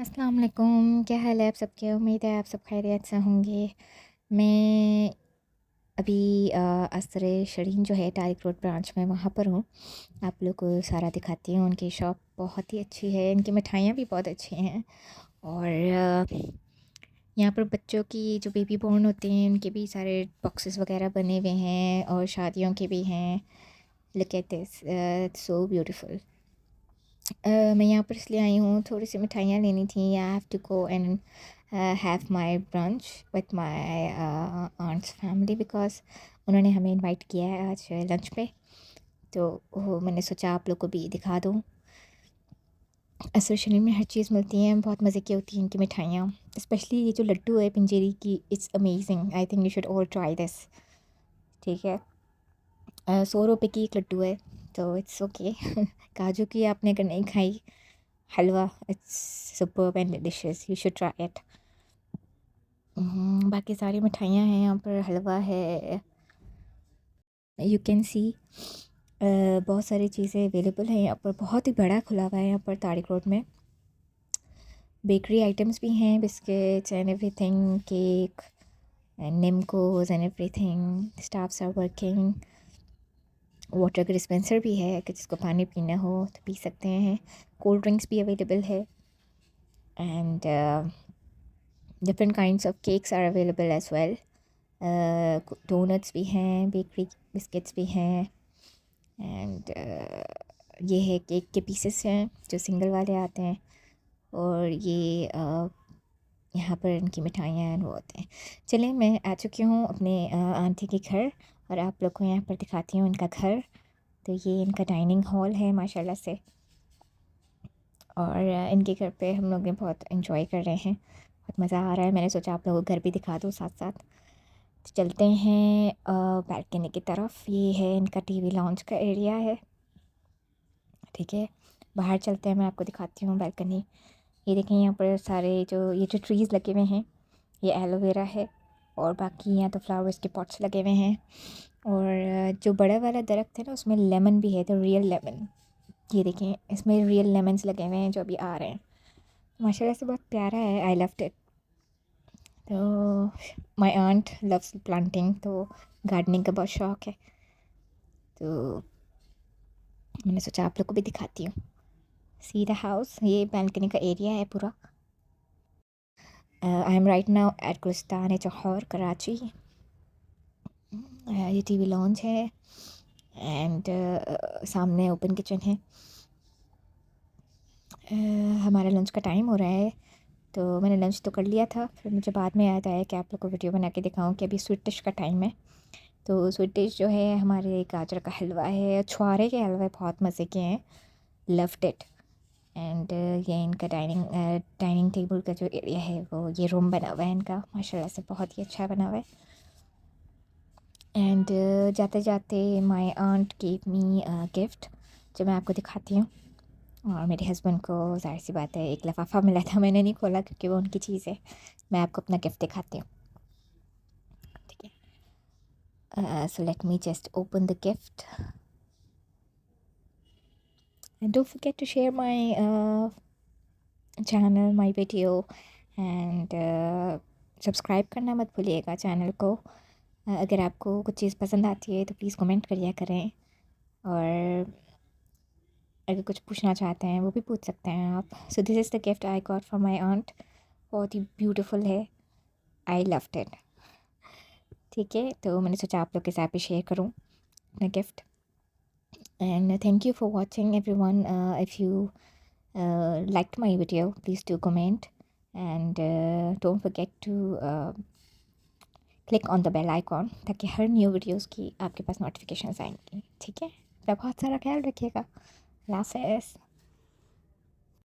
अस्सलाम वालेकुम, क्या हाल है आप सबके? उम्मीद है आप सब खैरियत से होंगे। मैं अभी असर शरीन जो है तारिक रोड ब्रांच में वहाँ पर हूँ। आप लोग को सारा दिखाती हूँ। उनकी शॉप बहुत ही अच्छी है, इनकी मिठाइयाँ भी बहुत अच्छी हैं। और यहाँ पर बच्चों की जो बेबी बॉर्न होते हैं उनके भी सारे बॉक्सेस वगैरह बने हुए हैं और शादियों के भी हैं। Look at this, so beautiful. मैं यहाँ पर इसलिए आई हूँ, थोड़ी सी मिठाइयाँ लेनी थी। I have to go and have my brunch with my aunt's family because उन्होंने हमें इनवाइट किया है आज लंच पे। तो मैंने सोचा आप लोग को भी दिखा दूँ। असर शरीफ में हर चीज़ मिलती है, बहुत मज़े की होती हैं इनकी मिठाइयाँ। स्पेशली ये जो लड्डू है पंजेरी की, it's amazing. I think you should all try this. ठीक है, 100 रुपये की एक लड्डू है, तो इट्स ओके। काजू की आपने अगर नहीं खाई halwa, it's superb and delicious, you should try it. बाकी सारी मिठाइयाँ हैं यहाँ पर, हलवा है, यू कैन सी बहुत सारी चीज़ें अवेलेबल हैं यहाँ पर। बहुत ही बड़ा खुला हुआ है यहाँ पर तारिक रोड में। बेकरी आइटम्स भी हैं, biscuits and everything, cake and निमकोज and everything. Staffs are working. Water का डिस्पेंसर भी है कि जिसको पानी पीना हो तो पी सकते हैं। कोल्ड ड्रिंक्स भी अवेलेबल है and different kinds of cakes are available as well. Donuts भी हैं, बेकरी बिस्किट्स भी हैं एंड ये है केक के पीसेस हैं जो सिंगल वाले आते हैं। और ये यहाँ पर इनकी मिठाइयाँ हैं वो होते हैं। चलें, मैं आ चुकी हूँ अपने आंटी के घर और आप लोग को यहाँ पर दिखाती हूँ इनका घर। तो ये इनका डाइनिंग हॉल है माशाल्लाह से। और इनके घर पे हम लोग बहुत एंजॉय कर रहे हैं, बहुत मज़ा आ रहा है। मैंने सोचा आप लोगों को घर भी दिखा दूँ साथ साथ। तो चलते हैं बैल्कनी की तरफ। ये है इनका टीवी लॉन्च का एरिया है। ठीक है, बाहर चलते हैं, मैं आपको दिखाती हूँ बैल्कनी। ये देखें, यहाँ पर सारे ये जो ट्रीज़ लगे हुए हैं ये एलोवेरा है और बाकी यहाँ तो फ्लावर्स के पॉट्स लगे हुए हैं। और जो बड़ा वाला दरख्त है ना उसमें लेमन भी है, तो रियल लेमन। ये देखें, इसमें रियल लेमन्स लगे हुए हैं जो अभी आ रहे हैं। माशाल्लाह से बहुत प्यारा है, आई लव्ड इट। तो माय आंट लव्स प्लांटिंग, तो गार्डनिंग का बहुत शौक़ है। तो मैंने सोचा आप लोग को भी दिखाती हूँ। सी द हाउस, ये बैल्कनी का एरिया है पूरा। I am right now at Gulistan Jauhar Karachi. ये टीवी लॉन्च है एंड सामने ओपन किचन है। हमारा लंच का टाइम हो रहा है, तो मैंने लंच तो कर लिया था, फिर मुझे बाद में याद आया कि आप लोग को वीडियो बना के दिखाऊं कि अभी स्वीट डिश का टाइम है। तो स्वीट डिश जो है हमारे गाजर का हलवा है, छुआरे के हलवे बहुत मज़े के हैं, लव्ड इट। एंड ये इनका डाइनिंग टेबल का जो एरिया है वो ये रूम बना हुआ है इनका, माशाल्लाह से बहुत ही अच्छा बना हुआ है। एंड जाते जाते my aunt give me gift जो मैं आपको दिखाती हूँ। और मेरे हस्बैंड को ज़ाहिर सी बात है एक लिफाफा मिला था, मैंने नहीं खोला क्योंकि वो उनकी चीज़ है। मैं आपको अपना गिफ्ट दिखाती हूँ। ठीक है, so let me just open the gift and don't forget to share my channel, my video and subscribe करना मत भूलिएगा चैनल को। अगर आपको कुछ चीज़ पसंद आती है तो प्लीज़ कमेंट करिए करें। और अगर कुछ पूछना चाहते हैं वो भी पूछ सकते हैं आप। So this is the gift I got from my aunt. बहुत ही ब्यूटीफुल है, आई लव्ड इट। ठीक है, तो मैंने सोचा आप लोग के साथ भी शेयर करूँ अपना gift. And thank you for watching everyone. If you liked my video, please do comment and don't forget to click on the bell icon ताकि हर न्यू वीडियोस की आपके पास नोटिफिकेशंस आएंगी। ठीक है, तो बहुत सारा ख्याल रखिएगा। अल्लाह हाफ़िज़।